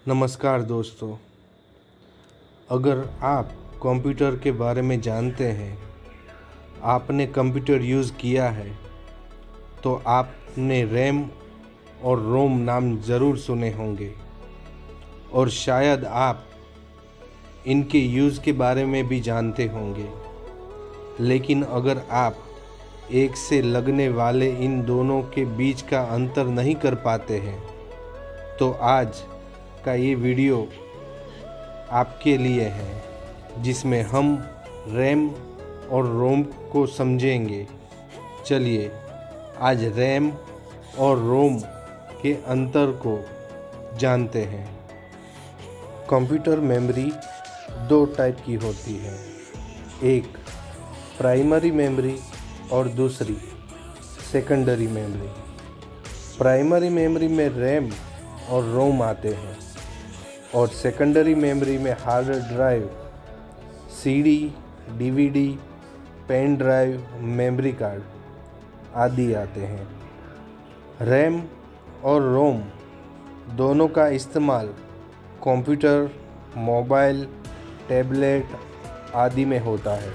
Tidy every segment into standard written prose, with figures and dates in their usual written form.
नमस्कार दोस्तों। अगर आप कंप्यूटर के बारे में जानते हैं, आपने कंप्यूटर यूज़ किया है, तो आपने रैम और रोम नाम ज़रूर सुने होंगे और शायद आप इनके यूज़ के बारे में भी जानते होंगे। लेकिन अगर आप एक से लगने वाले इन दोनों के बीच का अंतर नहीं कर पाते हैं, तो आज का ये वीडियो आपके लिए है, जिसमें हम रैम और रोम को समझेंगे। चलिए आज रैम और रोम के अंतर को जानते हैं। कंप्यूटर मेमोरी दो टाइप की होती है, एक प्राइमरी मेमोरी और दूसरी सेकेंडरी मेमोरी। प्राइमरी मेमोरी में रैम और रोम आते हैं और सेकेंडरी मेमोरी में hard drive, CD, DVD, pen drive, memory card आदि आते हैं। रैम और रोम दोनों का इस्तेमाल कंप्यूटर, मोबाइल, टैबलेट आदि में होता है।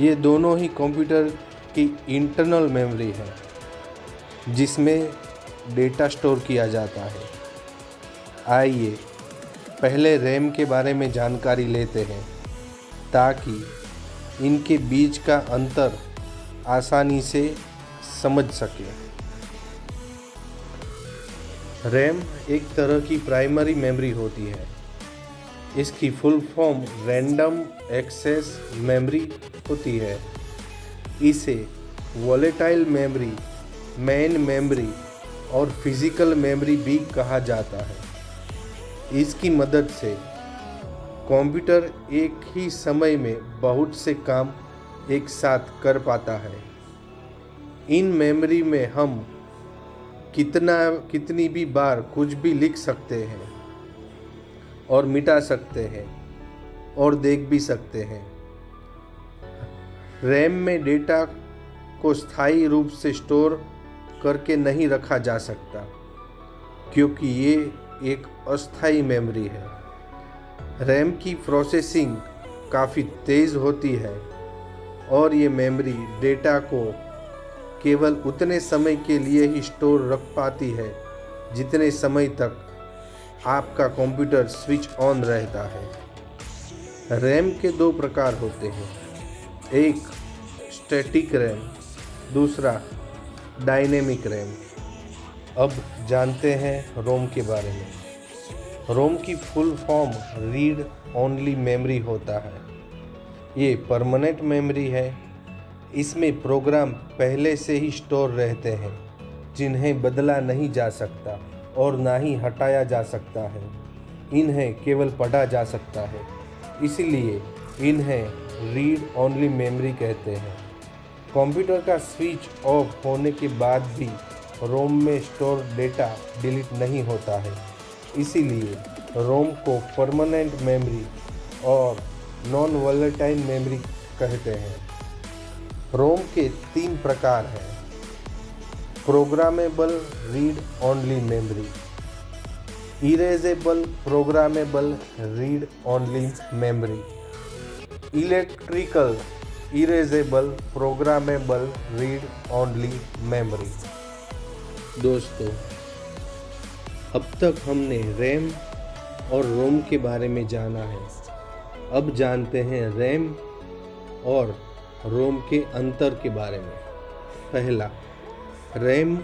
ये दोनों ही कंप्यूटर की इंटरनल मेमोरी है, जिसमें डेटा स्टोर किया जाता है। आइए पहले रैम के बारे में जानकारी लेते हैं, ताकि इनके बीच का अंतर आसानी से समझ सकें। रैम एक तरह की प्राइमरी मेमोरी होती है। इसकी full form random access memory होती है। इसे वोलेटाइल मेमोरी, मेन मेमोरी और फिजिकल मेमोरी भी कहा जाता है। इसकी मदद से कंप्यूटर एक ही समय में बहुत से काम एक साथ कर पाता है। इन मेमोरी में हम कितनी भी बार कुछ भी लिख सकते हैं और मिटा सकते हैं और देख भी सकते हैं। रैम में डेटा को स्थायी रूप से स्टोर करके नहीं रखा जा सकता, क्योंकि ये एक अस्थायी मेमोरी है। रैम की प्रोसेसिंग काफ़ी तेज़ होती है और ये मेमोरी डेटा को केवल उतने समय के लिए ही स्टोर रख पाती है जितने समय तक आपका कंप्यूटर स्विच ऑन रहता है। रैम के दो प्रकार होते हैं, एक स्टैटिक रैम, दूसरा डायनेमिक रैम। अब जानते हैं रोम के बारे में। रोम की full form read only memory होता है। ये परमानेंट मेमोरी है। इसमें प्रोग्राम पहले से ही स्टोर रहते हैं, जिन्हें बदला नहीं जा सकता और ना ही हटाया जा सकता है। इन्हें केवल पढ़ा जा सकता है, इसलिए इन्हें रीड ओनली मेमोरी कहते हैं। कंप्यूटर का स्विच ऑफ होने के बाद भी रोम में स्टोर डेटा डिलीट नहीं होता है, इसीलिए रोम को परमानेंट मेमोरी और नॉन वोलेटाइल मेमोरी कहते हैं। रोम के तीन प्रकार हैं: programmable read only memory, erasable programmable read only memory, electrical erasable programmable read only memory. दोस्तों, अब तक हमने रैम और रोम के बारे में जाना है। अब जानते हैं रैम और रोम के अंतर के बारे में। पहला, रैम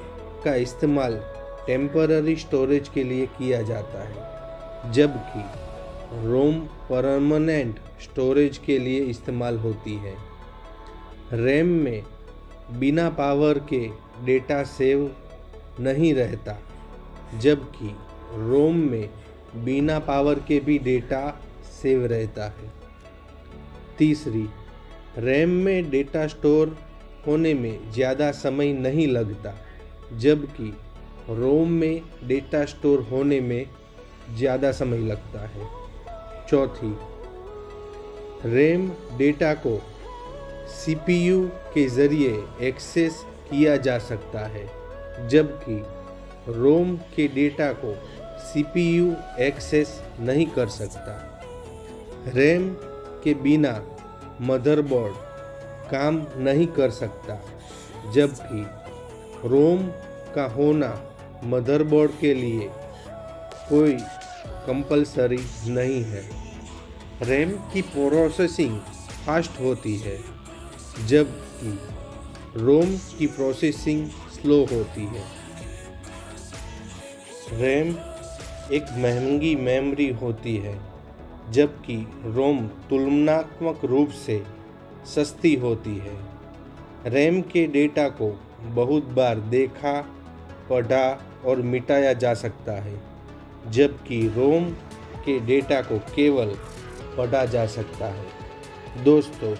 का इस्तेमाल टेम्पररी स्टोरेज के लिए किया जाता है, जबकि रोम परमानेंट स्टोरेज के लिए इस्तेमाल होती है। रैम में बिना पावर के डेटा सेव नहीं रहता, जबकि रोम में बिना पावर के भी डेटा सेव रहता है। तीसरी, रैम में डेटा स्टोर होने में ज़्यादा समय नहीं लगता, जबकि रोम में डेटा स्टोर होने में ज़्यादा समय लगता है। चौथी, रैम डेटा को सीपीयू के ज़रिए एक्सेस किया जा सकता है, जबकि रोम के डेटा को CPU एक्सेस नहीं कर सकता। रैम के बिना मदरबोर्ड काम नहीं कर सकता, जबकि रोम का होना मदरबोर्ड के लिए कोई कंपलसरी नहीं है। रैम की प्रोसेसिंग फास्ट होती है, जबकि रोम की प्रोसेसिंग स्लो होती है। रैम एक महंगी मेमोरी होती है, जबकि रोम तुलनात्मक रूप से सस्ती होती है। रैम के डेटा को बहुत बार देखा, पढ़ा और मिटाया जा सकता है, जबकि रोम के डेटा को केवल पढ़ा जा सकता है। दोस्तों,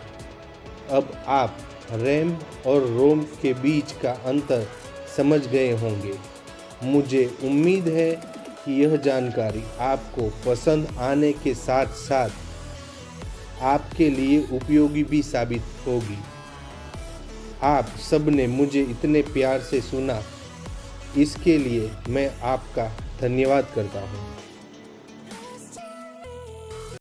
अब आप रैम और रोम के बीच का अंतर समझ गए होंगे। मुझे उम्मीद है कि यह जानकारी आपको पसंद आने के साथ साथ आपके लिए उपयोगी भी साबित होगी। आप सब ने मुझे इतने प्यार से सुना, इसके लिए मैं आपका धन्यवाद करता हूँ।